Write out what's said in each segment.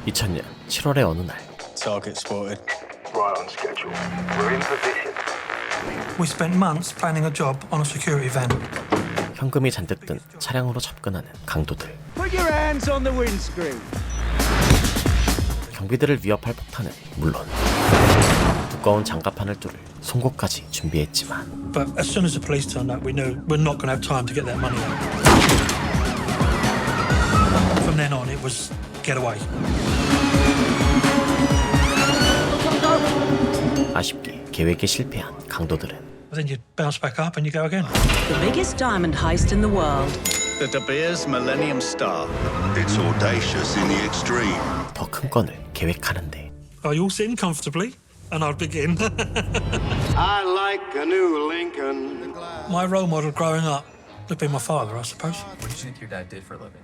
2000년 7월의 어느 날 Target spotted. Right on schedule. We're in position. We spent months planning a job on a security van. 현금이 잔뜩 든 차량으로 접근하는 강도들. Put your hands on the windscreen. 경비들을 위협할 폭탄은 물론 두꺼운 장갑판을 뚫을 송곳까지 준비했지만 But as soon as the police turned up, we knew we're not going to have time to get that money out. From then on, it was get away. 아쉽게 계획에 실패한 강도들은 Then you bounce back up and you go again. The biggest diamond heist in the world. The De Beers Millennium Star. It's audacious in the extreme. 더 큰 건을 계획하는데 Are you all sitting comfortably? And I'll begin. I like a new Lincoln. My role model growing up would be my father, I suppose. What do you think your dad did for a living?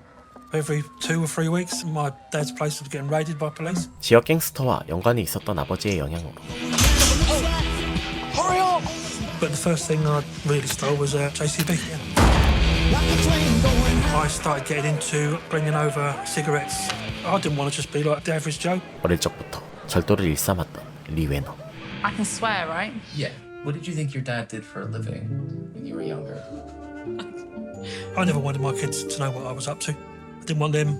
Every 2 or 3 weeks, my dad's place was getting raided by police. 지역 갱스터와 연관이 있었던 아버지의 영향으로 But the first thing I really stole was JCB. I started getting into bringing over cigarettes. I didn't want to just be like the average Joe. 어릴 적부터 절도를 일삼았던 리웨너. I can swear, right? Yeah. What did you think your dad did for a living when you were younger? I never wanted my kids to know what I was up to. I didn't want them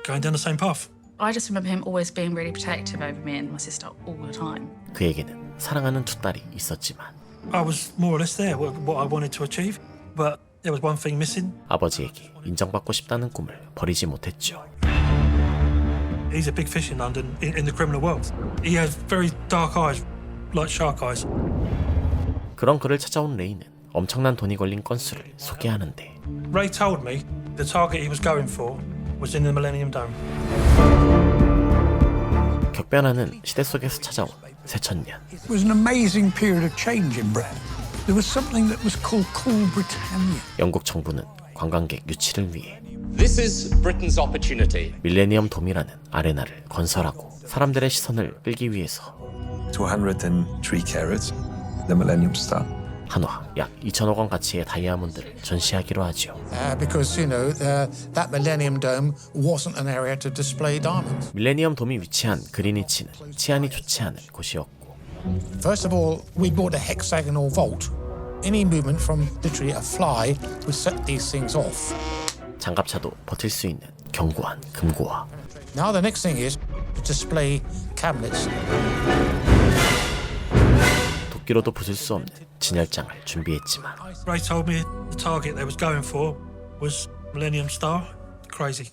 going down the same path. I just remember him always being really protective over me and my sister all the time. 그에게는 사랑하는 두 딸이 있었지만 I was more or less there, what I wanted to achieve. But there was one thing missing. 아버지에게 인정받고 싶다는 꿈을 버리지 못했죠. He's a big fish in London, in the criminal world. He has very dark eyes, like shark eyes. 그런 그를 찾아온 레이는 엄청난 돈이 걸린 건수를 소개하는데 Ray told me the target he was going for was in the Millennium Dome. 격변하는 시대 속에서 찾아온 새천년. It was an amazing period of change in Britain. There was something that was called Cool Britannia. 영국 정부는 관광객 유치를 위해 This is Britain's opportunity. 밀레니엄 돔이라는 아레나를 건설하고 사람들의 시선을 끌기 위해서 203 carats, the Millennium Star. 한화 약 2천억 원 가치의 다이아몬드를 전시하기로 하죠. Because, you know, that Millennium Dome wasn't an area to display diamonds. 밀레니엄 돔이 위치한 그리니치는 치안이 좋지 않은 곳이었고 First of all, we bought a hexagonal vault. Any movement from literally a fly would set these things off. 장갑차도 버틸 수 있는 견고한 금고와 Now the next thing is to display cabinets. 도끼로도 부술 수 없는 진열장을 준비했지만 Ray told me the target they was going for was Millennium Star. Crazy.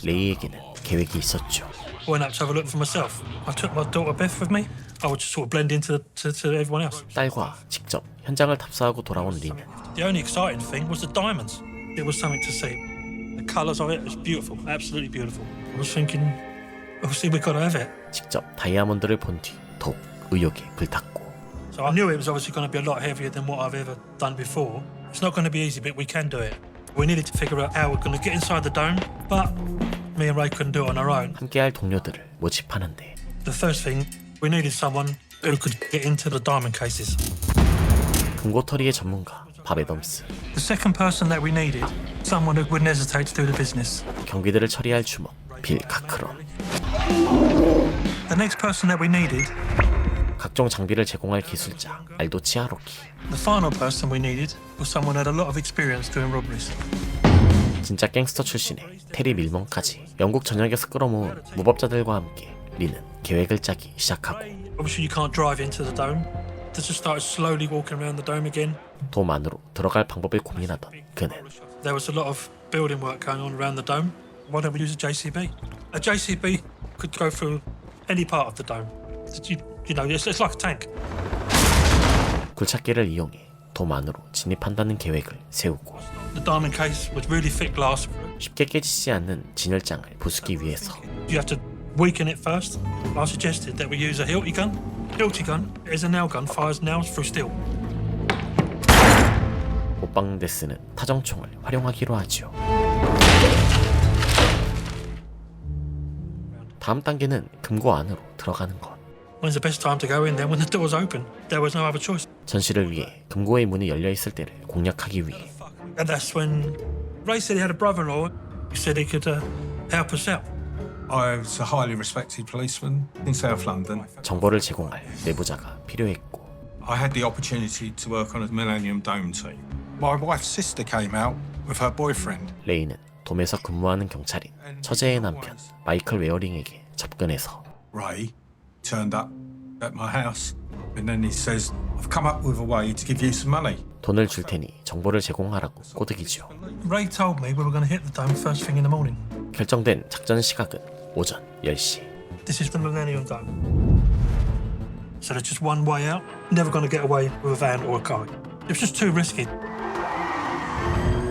레이에게는 계획이 있었죠. I went up to have a look for myself. I took my daughter Beth with me. I would just sort of blend into to everyone else. 딸과 직접 현장을 탑사하고 돌아온 리는 The only exciting thing was the diamonds. It was something to see. The colours of it was beautiful, absolutely beautiful. I was thinking, obviously we've got to have it. 직접 다이아몬드를 본 뒤 더욱 의욕에 불탔고 So I knew it was obviously going to be a lot heavier than what I've ever done before. It's not going to be easy, but we can do it. We needed to figure out how we're going to get inside the dome, but me and Ray couldn't do it on our own. 함께할 동료들을 모집하는데 The first thing, we needed someone who could get into the diamond cases. 금고털이의 전문가 밥 애덤스, The second person that we needed, someone who wouldn't hesitate to do the business. 경비들을 처리할 주먹 빌 카크론, The next person that we needed, 각종 장비를 제공할 기술자 알도 치아로키, the final person we needed, was someone who had a lot of experience doing robberies. 진짜 갱스터 출신의 테리 밀먼까지 영국 전역에서 끌어모은 무법자들과 함께 리는 계획을 짜기 시작하고 Obviously you can't drive into the dome. To just start slowly walking around the dome again. 돔 안으로 들어갈 방법을 고민하던 그는 There was a lot of building work going on around the dome. Why don't we use a JCB? A JCB could go through any part of the dome. You know, it's like a tank. 굴착기를 이용해 돔 안으로 진입한다는 계획을 세우고 The diamond case was really thick glass. 쉽게 깨지지 않는 진열장을 부수기 위해서 You have to weaken it first. I suggested that we use a Hilti gun. Hilti gun is a nail gun, fires nails through steel. 오빵데스는 타정총을 활용하기로 하죠. 다음 단계는 금고 안으로 들어가는 것. When's the best time to go in there? When the door's open. There was no other choice. 전시를 위해 금고의 문이 열려 있을 때를 공략하기 위해 And that's when Ray said he had a brother-in-law who said he could help us out. I was a highly respected policeman in South London. 정보를 제공할 내부자가 필요했고 I had the opportunity to work on a Millennium Dome team. My wife's sister came out with her boyfriend. 레이는 돔에서 근무하는 경찰인 처제의 남편 마이클 웨어링에게 접근해서 Ray turned up at my house and then he says, I've come up with a way to give you some money. 돈을 줄 테니 정보를 제공하라고 꼬드기죠. Ray told me we were going to hit the dome first thing in the morning. 결정된 작전 시각은 오전 10시. This is the Millennium Dome. So there's just one way out. Never going to get away with a van or a car. It was just too risky.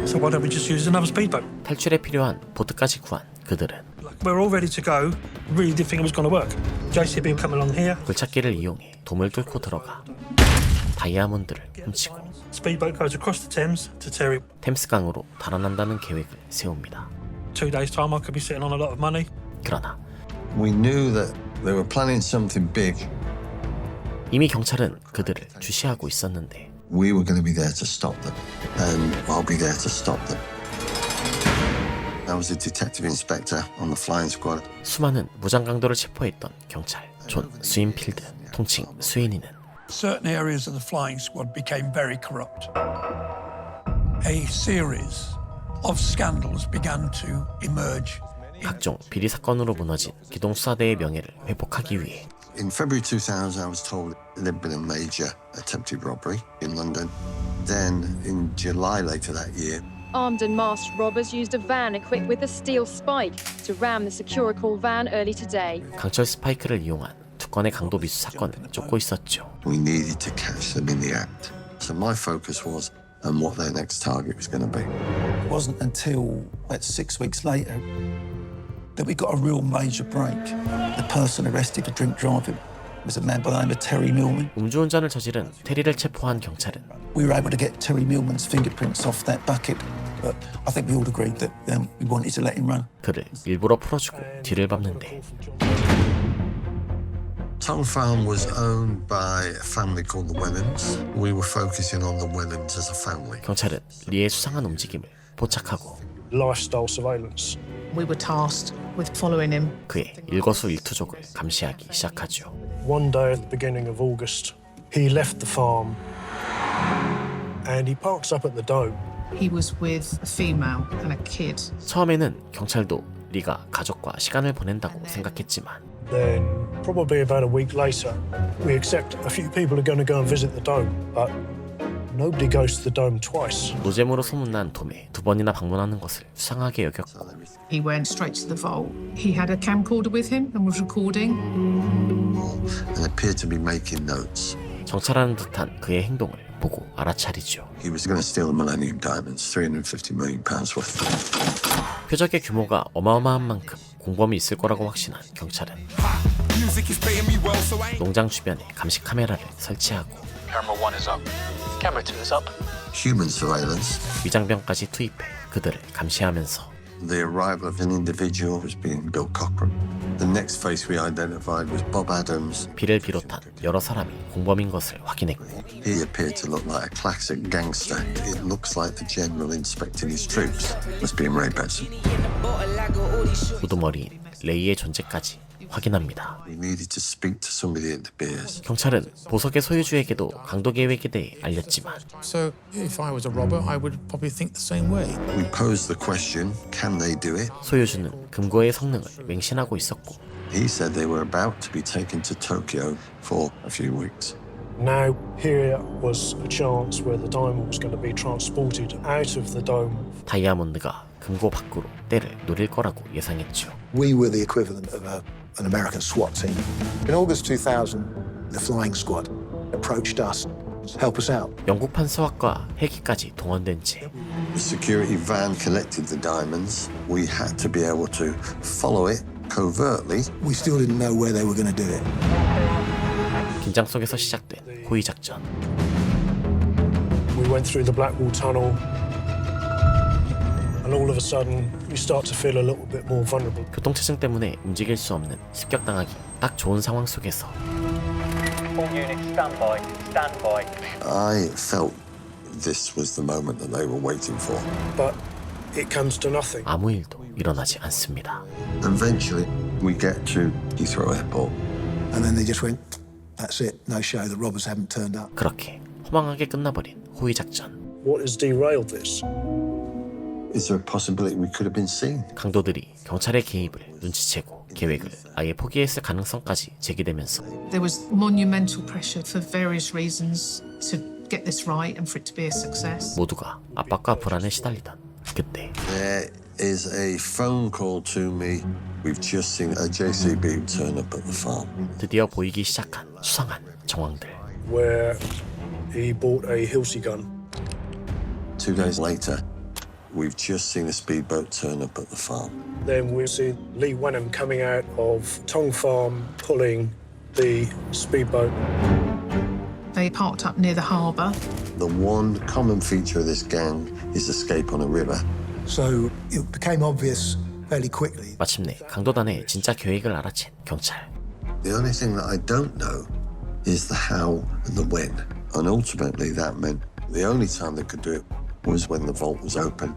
So why don't we just use another speedboat? 탈출에 필요한 보트까지 구한 그들은 We're all ready to go. Really did think it was going to work. JCB come along here. 굴착기를 이용해 돔을 뚫고 들어가 다이아몬드를 훔치고 Speedboat goes across the Thames to Terry. 템스강으로 달아난다는 계획을 세웁니다. 2 days' time, I could be sitting on a lot of money. 그러나 We knew that they were planning something big. 이미 경찰은 그들을 주시하고 있었는데 We were going to be there to stop them, and I'll be there to stop them. I was a detective inspector on the flying squad. 수많은 무장강도를 체포했던 경찰 존 스윈필드, 통칭 스윈이는 Certain areas of the flying squad became very corrupt. A series of scandals began to emerge. 각종 비리 사건으로 무너진 기동수사대의 명예를 회복하기 위해 In February 2000, I was told there'd been a major attempted robbery in London. Then, in July later that year, armed and masked robbers used a van equipped with a steel spike to ram the Securicall van early today. 강철 스파이크를 이용한 두 건의 강도 미수 사건을 쫓고 있었죠. we needed to catch them in the act. So my focus was on what their next target was going to be. It wasn't until 6 weeks later that we got a real major break. The person arrested for drink driving was a man by the name of Terry Millman. 음주운전을 저지른 테리를 체포한 경찰은 We were able to get Terry Millman's fingerprints off that bucket, but I think we all agreed that we wanted to let him run. 그를 일부러 풀어주고 뒤를 밟는데 Tongue Farm was owned by a family called the Wellens. We were focusing on the Wellens as a family. 경찰은 리의 수상한 움직임을 포착하고 Lifestyle surveillance. We were tasked with following him. 그의 일거수일투족을 감시하기 시작하죠. One day at the beginning of August, he left the farm and he parks up at the dome. He was with a female and a kid. 처음에는 경찰도 리가 가족과 시간을 보낸다고 생각했지만 Then, probably about a week later, we accept a few people are going to go and visit the dome, but nobody goes to the dome twice. 노잼으로 소문난 돔에 두 번이나 방문하는 것을 수상하게 여겼고 He went straight to the vault. He had a camcorder with him and was recording. And appeared to be making notes. 정찰하는 듯한 그의 행동을 보고 알아차리죠. He was going to steal the Millennium Diamonds, £350 million worth. 표적의 규모가 어마어마한 만큼 공범이 있을 거라고 확신한 경찰은 농장 주변에 감시 카메라를 설치하고 Human surveillance. 위장병까지 투입해 그들을 감시하면서 The arrival of an individual was being Bill Cochran. The next face we identified was Bob Adams. 비를 비롯한 여러 사람이 공범인 것을 확인했고 He appeared to look like a classic gangster. It looks like the general inspecting his troops. Must be Ray Benson. 우두머리인 레이의 존재까지 확인합니다. We needed to speak to somebody at the Beers. 경찰은 보석의 소유주에게도 강도 계획에 대해 알렸지만 So if I was a robber, I would probably think the same way. We posed the question, can they do it? 소유주는 금고의 성능을 맹신하고 있었고 He said they were about to be taken to Tokyo for a few weeks. Now, here was a chance where the diamond was going to be transported out of the dome. 다이아몬드가 금고 밖으로 때를 노릴 거라고 예상했죠. We were the equivalent of an American SWAT team. In August 2000, the flying squad approached us to help us out. 영국판 수학과 헬기까지 동원된 채 The security van collected the diamonds. We had to be able to follow it covertly. We still didn't know where they were going to do it. 긴장 속에서 시작된 호위 작전. We went through the Blackwall Tunnel, and all of a sudden, you start to feel a little bit more vulnerable. 교통체증 때문에 움직일 수 없는 습격당하기 딱 좋은 상황 속에서 All units, stand by, stand by. I felt this was the moment that they were waiting for. But it comes to nothing. 아무 일도 일어나지 않습니다. Eventually, We get to Heathrow Airport. And then they just went, that's it, no show, the robbers haven't turned up. 그렇게 허망하게 끝나버린 호위 작전. What has derailed this? Is there a possibility we could have been seen? 강도들이 경찰의 개입을 눈치채고 계획을 아예 포기했을 가능성까지 제기되면서 There was monumental pressure for various reasons to get this right and for it to be a success. 모두가 압박과 불안에 시달리던 그때 There is a phone call to me. We've just seen a JCB turn up at the farm. 드디어 보이기 시작한 수상한 정황들. Where he bought a Hilsi gun. 2 days later, we've just seen a speedboat turn up at the farm. Then we see Lee Wenham coming out of Tong Farm, pulling the speedboat. They parked up near the harbour. The one common feature of this gang is escape on a river. So it became obvious fairly quickly. 마침내 강도단의 진짜 계획을 알아챈 경찰. The only thing that I don't know is the how and the when. And ultimately that meant the only time they could do it was when the vault was open.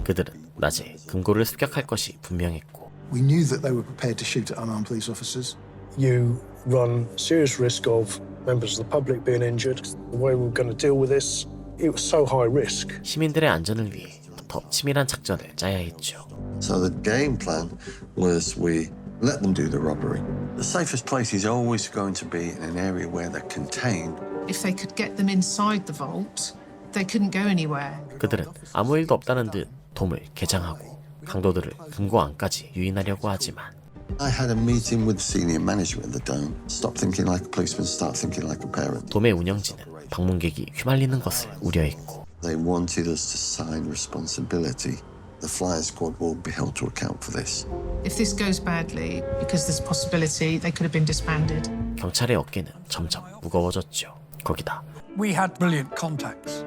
그들은 낮에 금고를 습격할 것이 분명했고 We knew that they were prepared to shoot at unarmed police officers. You run serious risk of members of the public being injured. The way we were going to deal with this, it was so high risk. 시민들의 안전을 위해 더 치밀한 작전을 짜야 했죠. So the game plan was we let them do the robbery. The safest place is always going to be in an area where they're contained. If they could get them inside the vault, they couldn't go anywhere. 그들은 아무 일도 없다는 듯 돔을 개장하고 강도들을 금고 안까지 유인하려고 하지만 I had a meeting with senior management of the Dome. Stop thinking like a policeman, start thinking like a parent. 돔의 운영진은 방문객이 휘말리는 것을 우려했고 They wanted us to sign responsibility. The flying squad will be held to account for this. If this goes badly, because there's a possibility they could have been disbanded. 경찰의 어깨는 점점 무거워졌죠. 거기다 We had brilliant contacts,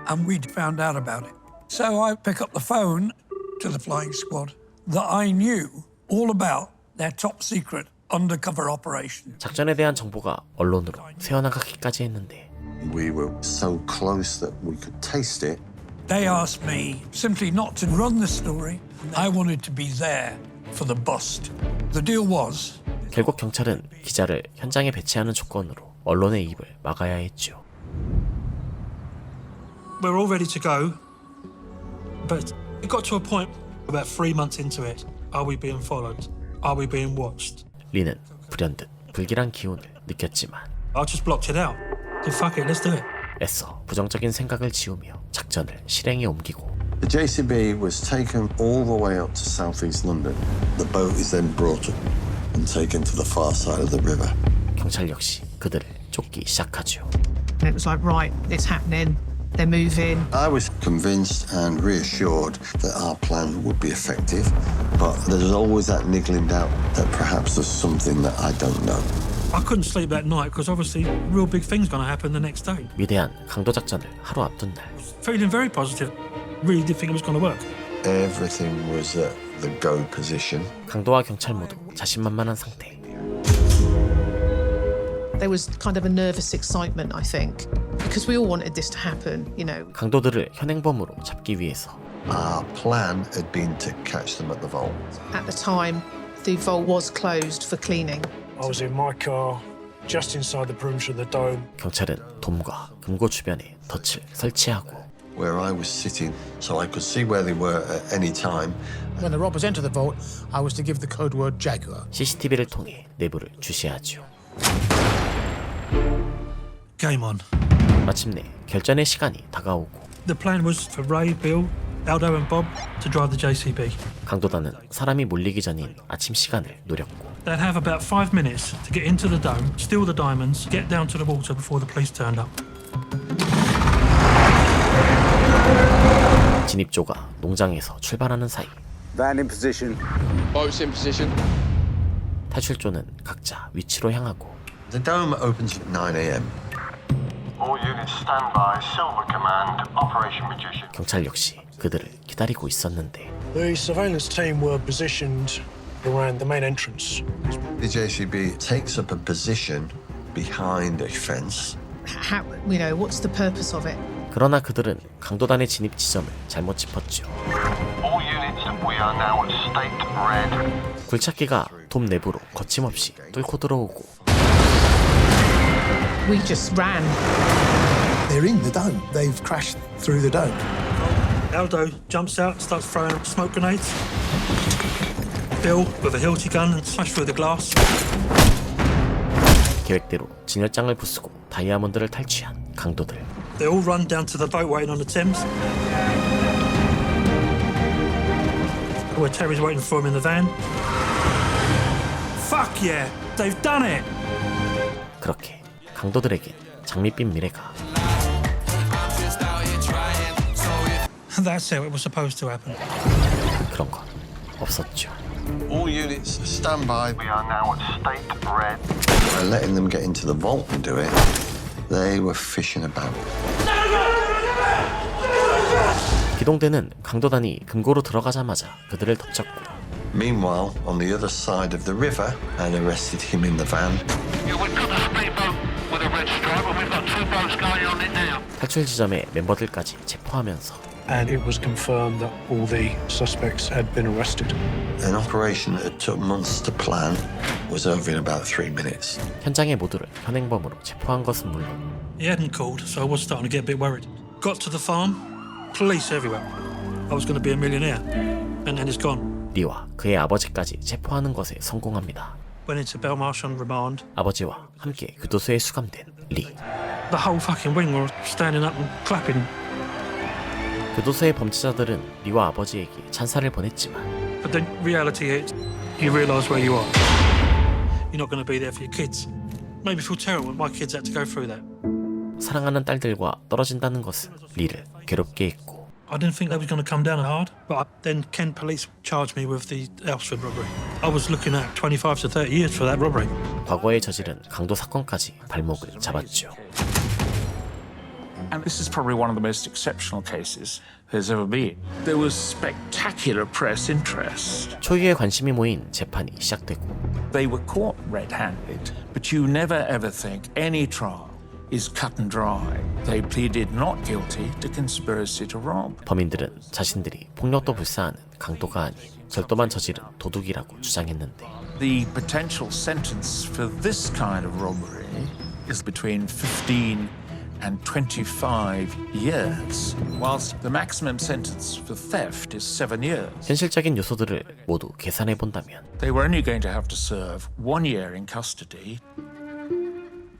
and we'd found out about it. So I pick up the phone to the flying squad that I knew all about their top secret undercover operation. 작전에 대한 정보가 언론으로 새어나가기까지 했는데 We were so close that we could taste it. They asked me simply not to run the story. I wanted to be there for the bust. The deal was 결국 경찰은 기자를 현장에 배치하는 조건으로 언론의 입을 막아야 했죠. We're all ready to go, but it got to a point about 3 months into it. Are we being followed? Are we being watched? 리는 불현듯 불길한 기운을 느꼈지만 I just blocked it out. So fuck it, let's do it. 애써 부정적인 생각을 지우며 작전을 실행에 옮기고 The JCB was taken all the way up to southeast London. The boat is then brought up and taken to the far side of the river. 경찰 역시 그들을 쫓기 시작하죠. And it was like, right, it's happening. They're moving. I was convinced and reassured that our plan would be effective, but there's always that niggling doubt that perhaps there's something that I don't know. I couldn't sleep that night because obviously real big things going to happen the next day. 위대한 강도 작전을 하루 앞둔 날 Feeling very positive. Really did think it was going to work. Everything was at the go position. 강도와 경찰 모두 자신만만한 상태. There was kind of a nervous excitement, I think, because we all wanted this to happen, you know. 강도들을 현행범으로 잡기 위해서 Our plan had been to catch them at the vault. At the time, the vault was closed for cleaning. I was in my car, just inside the perimeter of the dome. 경찰은 돔과 금고 주변에 덫을 설치하고 Where I was sitting, so I could see where they were at any time. When the robbers entered the vault, I was to give the code word Jaguar. CCTV를 통해 내부를 주시하죠. Game on. 마침내 결전의 시간이 다가오고 The plan was for Ray, Bill, Aldo and Bob to drive the JCB. 강도단은 사람이 몰리기 전인 아침 시간을 노렸고 They'd have about 5 minutes to get into the dome, steal the diamonds, get down to the water before the police turned up. 진입조가 농장에서 출발하는 사이 Van in position. Boats in position. 탈출조는 각자 위치로 향하고 The dome opens at 9 a.m. All units stand by. Silver Command. Operation Magician. 경찰 역시 그들을 기다리고 있었는데 The surveillance team were positioned around the main entrance. The JCB takes up a position behind a fence. How, you know, what's the purpose of it? 그러나 그들은 강도단의 진입 지점을 잘못 짚었죠. All units We are now at State Red. 굴착기가 돔 내부로 거침없이 뚫고 들어오고 We just ran. They're in the dome. They've crashed through the dome. Aldo jumps out, starts throwing smoke grenades. Bill with a Hilti gun and smash through the glass. 계획대로 진열장을 부수고 다이아몬드를 탈취한 강도들. They all run down to the boat waiting on the Thames, where Terry's waiting for him in the van. Fuck yeah, they've done it! 그렇게 강도들에겐 장밋빛 미래가 That's how it was supposed to happen. 그런 건 없었죠. All units stand by. We are now at State Red. By letting them get into the vault and do it, they were fishing about. 기동대는 강도단이 금고로 들어가자마자 그들을 덮쳤고 Meanwhile, on the other side of the river, and arrested him in the van. Yeah, we've got the speedboat with a red stripe, and we've got 2 boats going on it now. 탈출 지점의 멤버들까지 체포하면서 And it was confirmed that all the suspects had been arrested. An operation that took months to plan was over in about 3 minutes. 현장의 모두를 현행범으로 체포한 것은 물론 He hadn't called, so I was starting to get a bit worried. Got to the farm, police everywhere. I was going to be a millionaire, and then it's gone. 리와 그의 아버지까지 체포하는 것에 성공합니다. Went into Belmarsh on remand. 아버지와 함께 교도소에 수감된 리. The whole fucking wing were standing up and clapping. 교도소의 범죄자들은 리와 아버지에게 찬사를 보냈지만 But then reality hits. You realise where you are. You're not going to be there for your kids. Made me feel terrible when my kids had to go through that. 사랑하는 딸들과 떨어진다는 것은 리를 괴롭게 했고 I didn't think they was going to come down hard, but then Kent police charged me with the Elsford robbery. I was looking at 25 to 30 years for that robbery. 과거에 저지른 강도 사건까지 발목을 잡았죠. And this is probably one of the most exceptional cases there's ever been. There was spectacular press interest. 초유의 관심이 모인 재판이 시작되고 They were caught red-handed, but you never ever think any trial is cut and dry. They pleaded not guilty to conspiracy to rob. 범인들은 자신들이 폭력도 불사하는 강도가 아닌 절도만 저지른 도둑이라고 주장했는데 The potential sentence for this kind of robbery is between 15 and 25 years, whilst the maximum sentence for theft is 7 years. 현실적인 요소들을 모두 계산해 본다면 They were only going to have to serve 1 year in custody.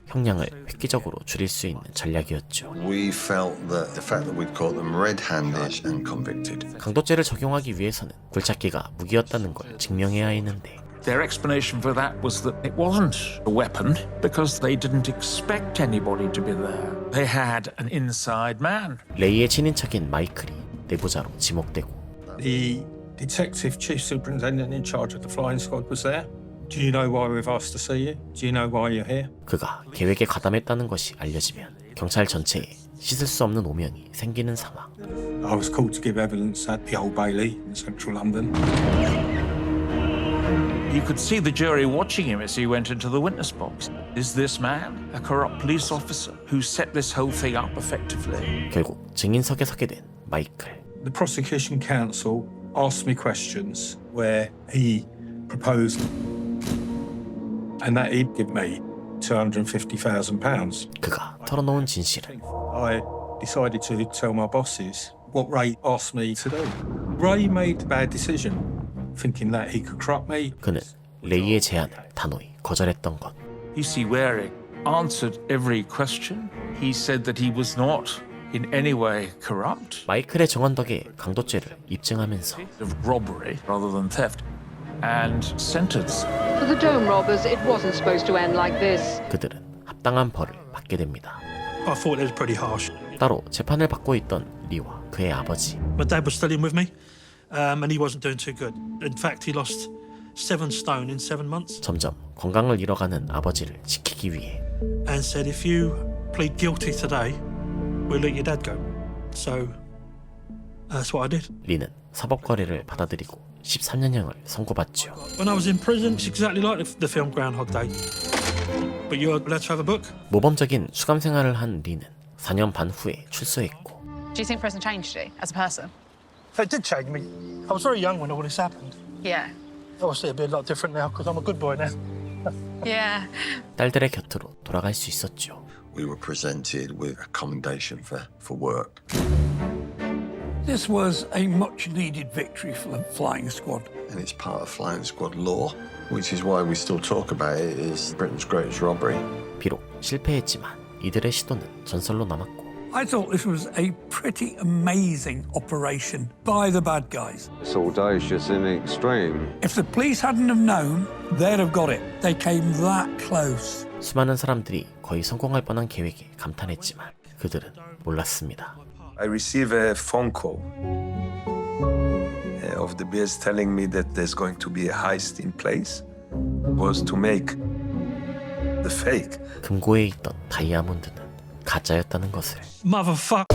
형량을 획기적으로 줄일 수 있는 전략이었죠. We felt that the fact that we'd caught them red-handed and convicted. 강도죄를 적용하기 위해서는 굴착기가 무기였다는 걸 증명해야 했는데 Their explanation for that was that it wasn't a weapon because they didn't expect anybody to be there. They had an inside man. 레이의 친인척인 마이클이 내부자로 지목되고 The detective chief superintendent in charge of the flying squad was there. Do you know why we've asked to see you? Do you know why you're here? 그가 계획에 가담했다는 것이 알려지면 경찰 전체에 씻을 수 없는 오명이 생기는 상황. I was called to give evidence at the Old Bailey in central London. You could see the jury watching him as he went into the witness box. Is this man a corrupt police officer who set this whole thing up effectively? 결국 증인석에 서게 된 마이클. The prosecution counsel asked me questions where he proposed and that he'd give me £250,000. 그가 털어놓은 진실은 I decided to tell my bosses what Ray asked me to do. Ray made a bad decision, thinking that he could corrupt me. 그는 레이의 제안을 단호히 거절했던 것. PC Waring answered every question. He said that he was not in any way corrupt. 마이클의 정언 덕에 강도죄를 입증하면서 Of robbery rather than theft. And sentence. For the dome robbers, it wasn't supposed to end like this. 그들은 합당한 벌을 받게 됩니다. I thought it was pretty harsh. 따로 재판을 받고 있던 리와 그의 아버지. My dad was still in with me, and he wasn't doing too good. In fact, he lost 7 stone in 7 months. 점점 건강을 잃어가는 아버지를 지키기 위해 And said, if you plead guilty today, we'll let your dad go. So that's what I did. 리는 사법 거래를 받아들이고 13년형을 선고받죠. When I was in prison, it's exactly like the film Groundhog Day. But you're allowed to have a book. 모범적인 수감 생활을 한 리는 4년 반 후에 출소했고 Do you think prison changed you as a person? It did change me. I was very young when all this happened. Yeah. Obviously, it'd be a lot different now because I'm a good boy now. Yeah. 딸들의 곁으로 돌아갈 수 있었죠. We were presented with a commendation for work. This was a much-needed victory for the flying squad. And it's part of flying squad law, which is why we still talk about it as Britain's greatest robbery. 비록 실패했지만 이들의 시도는 전설로 남았고 I thought this was a pretty amazing operation by the bad guys. It's audacious in the extreme. If the police hadn't have known, they'd have got it. They came that close. 수많은 사람들이 거의 성공할 뻔한 계획에 감탄했지만 그들은 몰랐습니다. I received a phone call of the Bears telling me that there's going to be a heist in place. It was to make the fake. 금고에 있던 다이아몬드는 가짜였다는 것을. Motherfuck.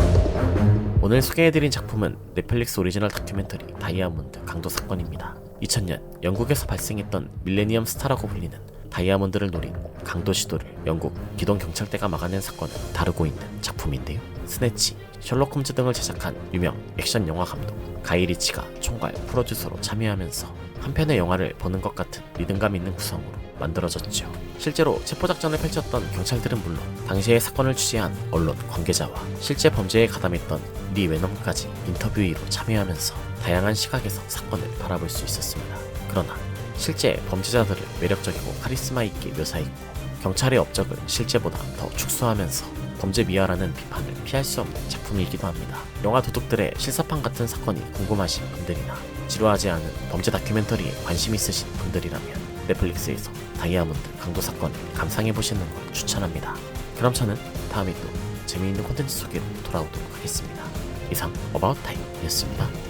오늘 소개해드린 작품은 넷플릭스 오리지널 다큐멘터리 다이아몬드 강도 사건입니다. 2000년 영국에서 발생했던 밀레니엄 스타라고 불리는 다이아몬드를 노린 강도 시도를 영국 기동 경찰대가 막아낸 사건을 다루고 있는 작품인데요. 스네치, 셜록 홈즈 등을 제작한 유명 액션 영화 감독 가이 리치가 총괄 프로듀서로 참여하면서 한 편의 영화를 보는 것 같은 리듬감 있는 구성으로 만들어졌죠. 실제로 체포작전을 펼쳤던 경찰들은 물론 당시의 사건을 취재한 언론 관계자와 실제 범죄에 가담했던 리 웨넘까지 인터뷰이로 참여하면서 다양한 시각에서 사건을 바라볼 수 있었습니다. 그러나 실제 범죄자들을 매력적이고 카리스마 있게 묘사했고 경찰의 업적을 실제보다 더 축소하면서 범죄 미화라는 비판을 피할 수 없는 작품이기도 합니다. 영화 도둑들의 실사판 같은 사건이 궁금하신 분들이나 지루하지 않은 범죄 다큐멘터리에 관심 있으신 분들이라면 넷플릭스에서 다이아몬드 강도 사건을 감상해보시는 걸 추천합니다. 그럼 저는 다음에 또 재미있는 콘텐츠 소개로 돌아오도록 하겠습니다. 이상 어바웃 타임이었습니다.